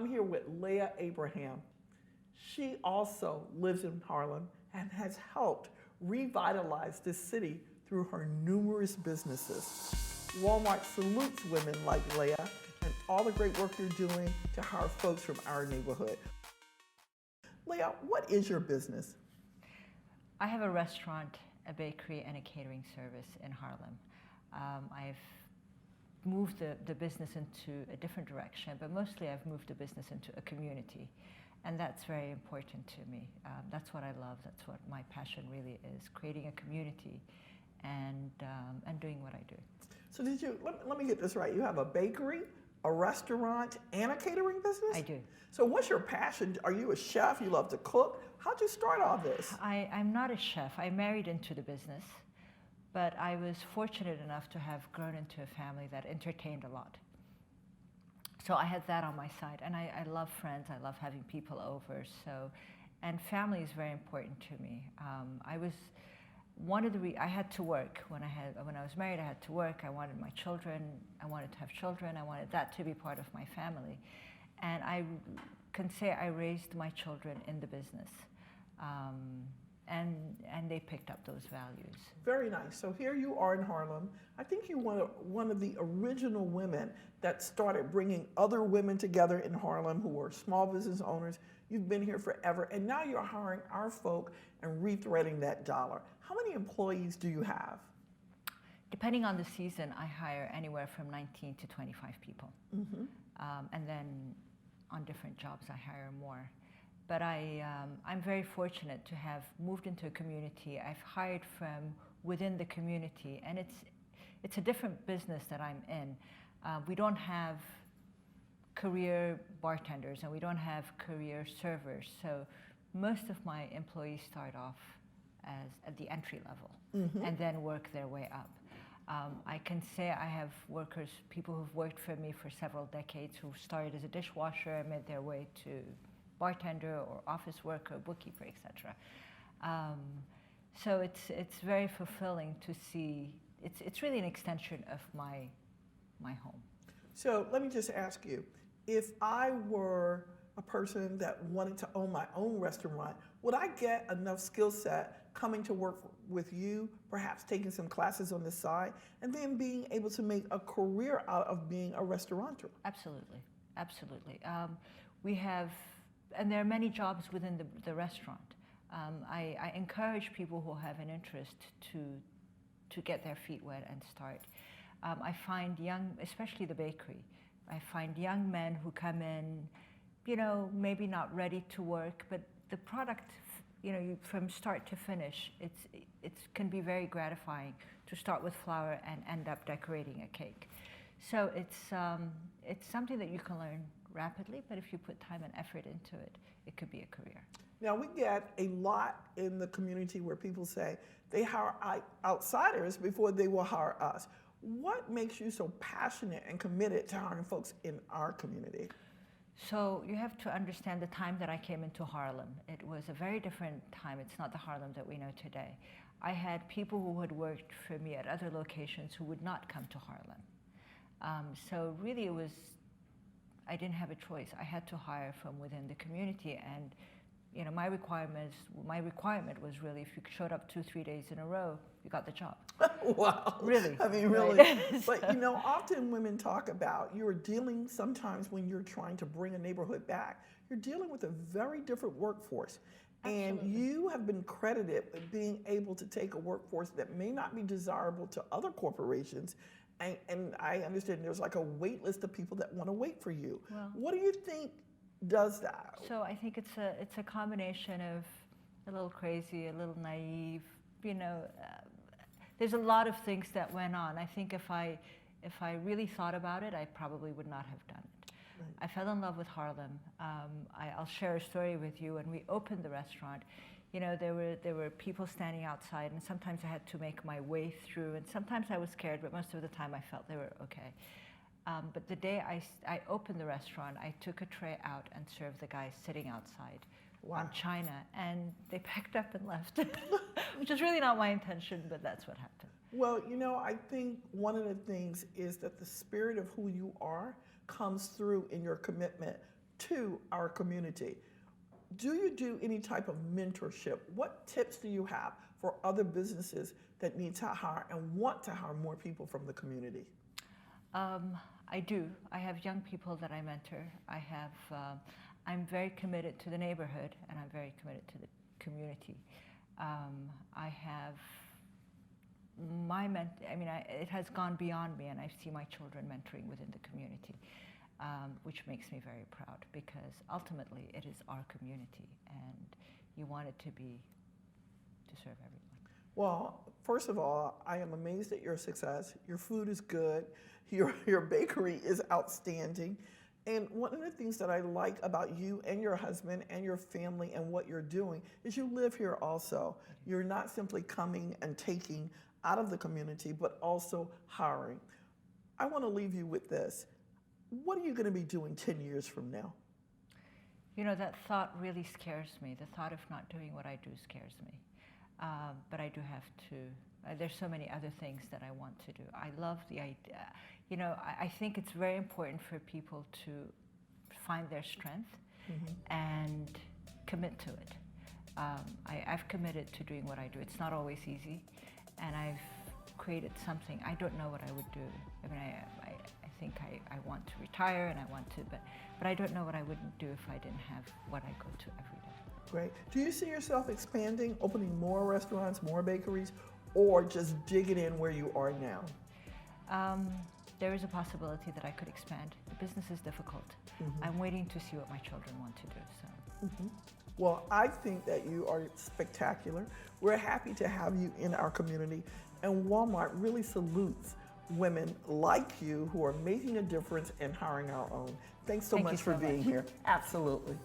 I'm here with Leah Abraham. She also lives in Harlem and has helped revitalize this city through her numerous businesses. Walmart salutes women like Leah and all the great work you're doing to hire folks from our neighborhood. Leah, what is your business? I have a restaurant, a bakery, and a catering service in Harlem. I've moved the business into a different direction, but mostly I've moved the business into a community. And that's very important to me. That's what I love. That's what my passion really is, creating a community and doing what I do. So let me get this right. You have a bakery, a restaurant, and a catering business? I do. So what's your passion? Are you a chef? You love to cook? How'd you start all this? I'm not a chef. I married into the business, but I was fortunate enough to have grown into a family that entertained a lot. So I had that on my side, and I love friends. I love having people over. And family is very important to me. I had to work when I was married. I had to work. I wanted my children. I wanted to have children. I wanted that to be part of my family, and I can say I raised my children in the business, and they picked up those values. Very nice. So here you are in Harlem. I think you're one of the original women that started bringing other women together in Harlem who were small business owners. You've been here forever, and now you're hiring our folk and rethreading that dollar. How many employees do you have? Depending on the season, I hire anywhere from 19 to 25 people. Mm-hmm. And then on different jobs, I hire more. But I'm very fortunate to have moved into a community. I've hired from within the community, and it's a different business that I'm in. We don't have career bartenders, and we don't have career servers. So most of my employees start off at the entry level, mm-hmm. and then work their way up. I can say I have workers, people who've worked for me for several decades, who started as a dishwasher and made their way to bartender or office worker, bookkeeper, etc. So it's very fulfilling to see. It's really an extension of my home. So let me just ask you, if I were a person that wanted to own my own restaurant, would I get enough skill set coming to work with you, perhaps taking some classes on the side, and then being able to make a career out of being a restaurateur? Absolutely, absolutely. We have, and there are many jobs within the restaurant. I encourage people who have an interest to get their feet wet and start. I find especially the bakery, I find young men who come in, maybe not ready to work, but the product, from start to finish, it can be very gratifying to start with flour and end up decorating a cake. So it's something that you can learn rapidly, but if you put time and effort into it, it could be a career. Now, we get a lot in the community where people say they hire outsiders before they will hire us. What makes you so passionate and committed to hiring folks in our community? So you have to understand the time that I came into Harlem. It was a very different time. It's not the Harlem that we know today. I had people who had worked for me at other locations who would not come to Harlem. So really I didn't have a choice. I had to hire from within the community, and my requirement was really, if you showed up 2-3 days in a row, you got the job. Wow. Really? I mean, really. Right. But, often women talk about you're dealing sometimes when you're trying to bring a neighborhood back, you're dealing with a very different workforce. Absolutely. And you have been credited with being able to take a workforce that may not be desirable to other corporations. And I understand there's like a wait list of people that want to wait for you. Well, what do you think does that? So I think it's a combination of a little crazy, a little naive. There's a lot of things that went on. I think if I really thought about it, I probably would not have done it. Right. I fell in love with Harlem. I'll share a story with you. When we opened the restaurant, there were people standing outside, and sometimes I had to make my way through, and sometimes I was scared, but most of the time I felt they were okay. But the day I opened the restaurant, I took a tray out and served the guys sitting outside. Wow. On China, and they packed up and left, which is really not my intention, but that's what happened. Well, I think one of the things is that the spirit of who you are comes through in your commitment to our community. Do you do any type of mentorship? What tips do you have for other businesses that need to hire and want to hire more people from the community? I do. I have young people that I mentor. I'm very committed to the neighborhood, and I'm very committed to the community. I have it has gone beyond me, and I see my children mentoring within the community, which makes me very proud, because ultimately it is our community, and you want it to serve everyone. Well, first of all, I am amazed at your success. Your food is good. Your bakery is outstanding. And one of the things that I like about you and your husband and your family and what you're doing is you live here also. You're not simply coming and taking out of the community, but also hiring. I want to leave you with this. What are you going to be doing 10 years from now? You know, that thought really scares me. The thought of not doing what I do scares me. But I do have to. There's so many other things that I want to do. I love the idea. You know, I think it's very important for people to find their strength and commit to it. I've committed to doing what I do. It's not always easy, and I've created something. I don't know what I would do. I mean, I think I want to retire, and I want to, but I don't know what I wouldn't do if I didn't have what I go to every day. Great. Do you see yourself expanding, opening more restaurants, more bakeries, or just digging in where you are now? There is a possibility that I could expand. The business is difficult. I'm waiting to see what my children want to do. So. Well, I think that you are spectacular. We're happy to have you in our community, and Walmart really salutes women like you who are making a difference and hiring our own. Thanks so much for being here. Absolutely.